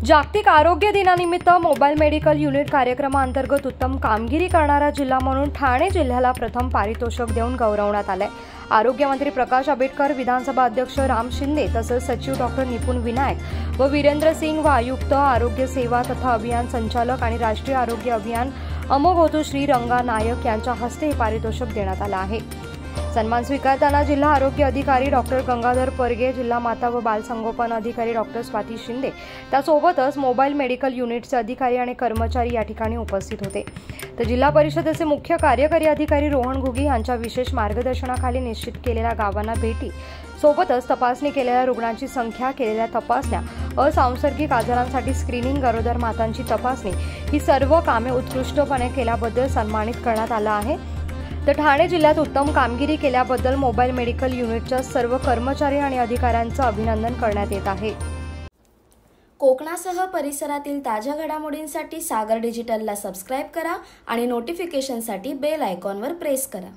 जागतिक आरोग्य दिनानिमित्त मोबाईल मेडिकल युनिट कार्यक्रमाअंतर्गत उत्तम कामगिरी करणारा जिल्हा म्हणून ठाणे जिल्ह्याला प्रथम पारितोषिक देऊन गौरवण्यात आले। आरोग्यमंत्री प्रकाश आंबेडकर, विधानसभा अध्यक्ष राम शिंदे तसंच सचिव डॉक्टर निपुण विनायक व वीरेंद्र सिंग व आयुक्त आरोग्य सेवा तथा अभियान संचालक आणि राष्ट्रीय आरोग्य अभियान अमोघोतू श्री रंगा नायक यांच्या हस्ते हे पारितोषिक देण्यात आले आहे। सन्मान स्वीकारताना जिल्हा आरोग्य अधिकारी डॉक्टर गंगाधर परगे, जिल्हा माता व बाल संगोपन अधिकारी डॉक्टर स्वाती शिंदे, त्यासोबतच मोबाईल मेडिकल युनिटचे अधिकारी आणि कर्मचारी या ठिकाणी उपस्थित होते। तर जिल्हा परिषदेचे मुख्य कार्यकारी अधिकारी रोहन घुगी यांच्या विशेष मार्गदर्शनाखाली निश्चित केलेल्या गावांना भेटी, सोबतच तपासणी केलेल्या रुग्णांची संख्या, केलेल्या तपासण्या, असंसर्गिक आजारांसाठी स्क्रीनिंग, गरोदर मातांची तपासणी ही सर्व कामे उत्कृष्टपणे केल्याबद्दल सन्मानित करण्यात आलं आहे। तर ठाणे जिल्ह्यात उत्तम कामगिरी केल्याबद्दल मोबाईल मेडिकल युनिटच्या सर्व कर्मचारी आणि अधिकाऱ्यांचं अभिनंदन करण्यात येत आहे। कोकणासह परिसरातील ताज्या घडामोडींसाठी सागर डिजिटलला सबस्क्राइब करा आणि नोटिफिकेशनसाठी बेल आयकॉनवर प्रेस करा।